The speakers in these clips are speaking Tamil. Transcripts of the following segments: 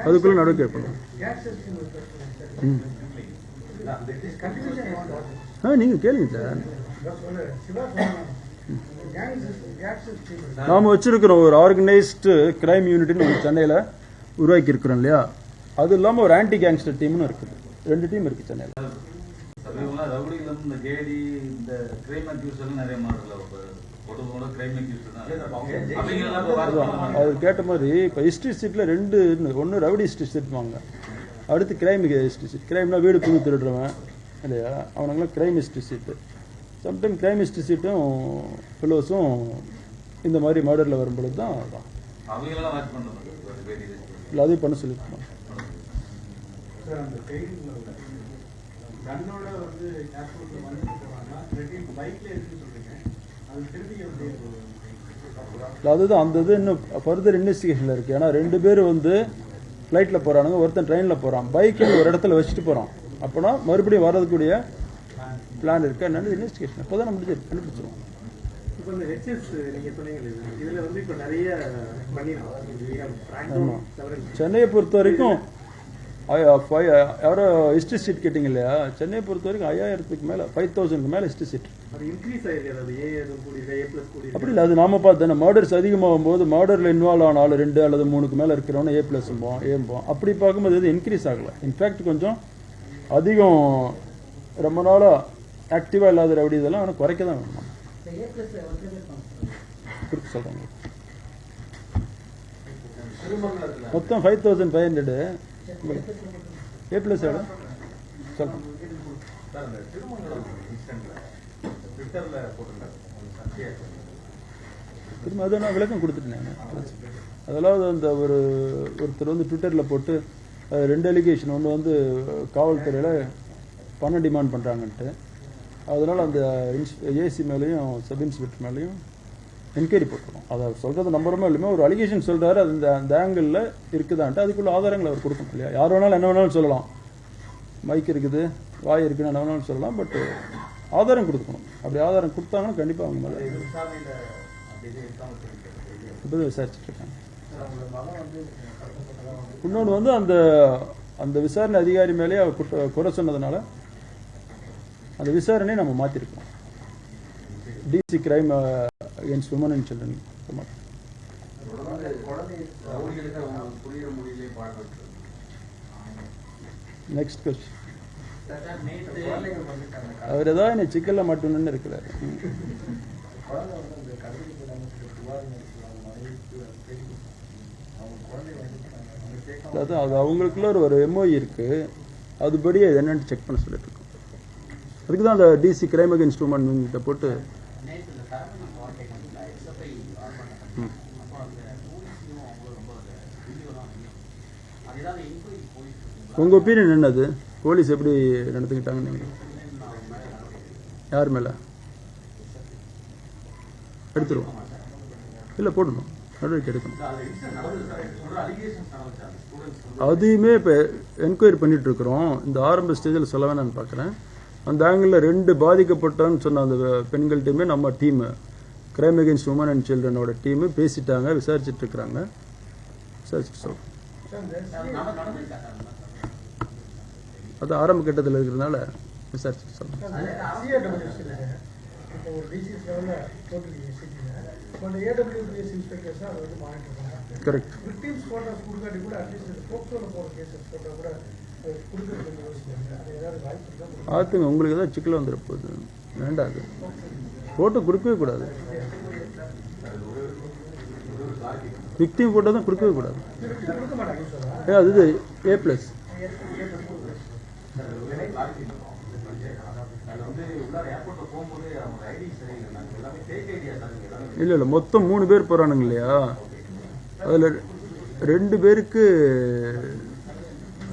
அதுக்குள்ளே நடுவு கேட்பணும். நீங்கள் கேளுங்க சார். நாம் வச்சிருக்கிறோம் ஒரு ஆர்கனைஸ்டு கிரைம் யூனிட்னு ஒரு சென்னையில் உருவாக்கி இருக்கிறோம் இல்லையா. அது இல்லாமல் ஒரு ஆன்டி கேங்ஸ்டர் டீம்னு இருக்குது. 2 டீம் இருக்குது சென்னையில். அவர் கேட்ட மாதிரி இப்போ ஹிஸ்ட்ரி சீட்டில் 2 ஒன்று ரவுடி ஹிஸ்ட்ரி சீட் வாங்க, அடுத்து கிரைம் ஹிஸ்ட்ரி சீட். கிரைம்னா வீடு புது திருடுறவன் இல்லையா, அவனுங்களாம் கிரைம் ஹிஸ்ட்ரி சீட்டு. சம்டைம் கிரைம் ஹிஸ்ட்ரி சீட்டும் ஃபெலோஸும் இந்த மாதிரி மர்டரில் வரும்பொழுது தான் இல்லை அதையும் பண்ண சொல்லியிருக்கோம். அதுதான் அந்த இது இன்னும் ஃபர்தர் இன்வெஸ்டிகேஷனில் இருக்குது. ஏன்னா 2 பேர் வந்து ஃப்ளைட்டில் போகிறானுங்க, ஒருத்தன் ட்ரெயினில் போகிறான், பைக்கில் ஒரு இடத்துல வச்சுட்டு போகிறான். அப்போனா மறுபடியும் வர்றதுக்கூடிய பிளான் இருக்கு. என்னன்னு இன்வெஸ்டிகேஷன் அப்போ தான் நம்ம கண்டுபிடிச்சிருவோம். இப்போ இந்த ஹெச்எஸ் நீங்கள் சொன்னீங்க, இதில் வந்து இப்போ நிறைய சென்னையை பொறுத்த வரைக்கும் யாரோ ஹிஸ்ட்ரி சீட் கேட்டிங்க இல்லையா, சென்னையை பொறுத்த வரைக்கும் 5000க்கு மேலே 5000க்கு மேலே ஹிஸ்ட்ரி சீட் அப்படி இல்லை. அது நாம பார்த்து மர்டர்ஸ் அதிகமாகும் போது மர்டரில் இன்வால்வ் ஆன ஆள் 2 அல்லது 3க்கு மேலே இருக்கிறவன A+போம் ஏம்போம். அப்படி பார்க்கும்போது எது இன்க்ரீஸ் ஆகலை. இன்ஃபேக்ட் கொஞ்சம் அதிகம் ரொம்ப நாளாக ஆக்டிவாக இல்லாத ரவுடி இதெல்லாம் அவனை குறைக்க தான் வேணும். சொல்கிறாங்க மொத்தம் 5500 A+ சொல்கிறேன். திரும்ப அதை நான் விளக்கம் கொடுத்துட்டேன். அதெல்லாம் அந்த ஒருத்தர் வந்து ட்விட்டரில் போட்டு 2 அலிகேஷன். ஒன்று வந்து காவல்துறையில் பணம் டிமாண்ட் பண்ணுறாங்கன்ட்டு, அதனால் அந்த ஏசி மேலேயும் சப் இன்ஸ்பெக்டர் மேலேயும் என்கொயரி போட்டுருக்கோம். அதை சொல்கிறது நம்புறமே இல்லையுமே ஒரு அலிகேஷன் சொல்கிறாரு, அது அந்த ஆங்கிளில் இருக்குதான்ட்டு அதுக்குள்ள ஆதாரங்களை அவர் கொடுக்கணும் இல்லையா. யார் வேணாலும் என்ன வேணாலும் சொல்லலாம், மைக் இருக்குது வாய் இருக்குன்னு என்ன வேணாலும் சொல்லலாம், பட் ஆதாரம் கொடுக்கணும். அப்படி ஆதாரம் கொடுத்தாங்கன்னா கண்டிப்பாக அவங்க மேலே இப்போ விசாரிச்சுட்டு இருக்காங்க. இன்னொன்று வந்து அந்த அந்த விசாரணை அதிகாரி மேலேயே அவர் குறை சொன்னதுனால அந்த விசாரணையை நம்ம மாற்றிருக்கோம். DC crime against women and children. Next question. அவர் ஏதாவது என்னை சிக்கல்ல மட்டும்னு இருக்கிறார். அதான் அது அவங்களுக்குள்ள ஒரு MOE இருக்கு, அதுபடி அது என்னன்னு செக் பண்ண சொல்லிட்டு இருக்கோம். அதுக்கு தான் அந்த DC கிரைம் அகேன்ஸ்ட் உமன் கிட்ட போட்டு உங்க ஒப்பீனியன் என்னது? போலீஸ் எப்படி நடந்துக்கிட்டாங்கன்னு நீங்க யார் மேல எடுத்துருவோம்? இல்லை போடணும், நடவடிக்கை எடுக்கணும். அதையுமே இப்போ என்கொயரி பண்ணிட்டு இருக்கிறோம். இந்த ஆரம்ப ஸ்டேஜில் சொல்ல வேணான்னு பார்க்குறேன். அந்த ஆங்கிளில் 2 பாதிக்கப்பட்டான்னு சொன்ன அந்த பெண்கள்கிட்டையுமே நம்ம team crime against women and சில்ட்ரனோட டீமு பேசிட்டாங்க, விசாரிச்சுட்டு இருக்கிறாங்க. விசாரிச்சுட்டு சொல்கிறோம். அது ஆரம்ப கட்டத்தில் இருக்கிறதுனால விசாரிச்சுட்டு சொல்கிறோம். கரெக்ட். பார்த்துங்க, உங்களுக்கு ஏதாவது சிக்கல் வந்துட போகுது. வேண்டாது, போட்டோ கொடுக்கவே கூடாது. விக்டிம் போட்டோ தான் கொடுக்கவே கூடாது. அது A+. இல்லை இல்லை, மொத்தம் 3 பேர் போகிறானுங்க இல்லையா, அதில் 2 பேருக்கு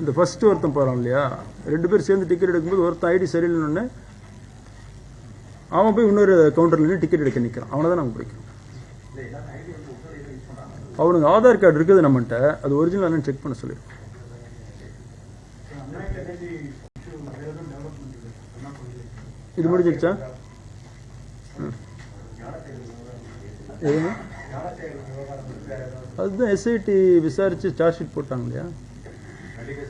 இந்த ஃபர்ஸ்ட் ஒருத்தன் போகிறான் இல்லையா, 2 பேர் சேர்ந்து டிக்கெட் எடுக்கும்போது ஒருத்தன் ஐடி சரியில்லைன்னு அவன் போய் இன்னொரு கவுண்டரில் நின்று டிக்கெட் எடுக்க நிற்கிறான். அவனை தான் நாங்கள் பிடிக்கிறோம். அவனுக்கு ஆதார் கார்டு இருக்குது நம்மகிட்ட, அது ஒரிஜினல் செக் பண்ண சொல்லியிருக்கோம். இது முடிஞ்சிருச்சா? அதுதான் SIT விசாரிச்சு சார்ஜ் ஷீட் போட்டாங்க இல்லையா. நடிகர்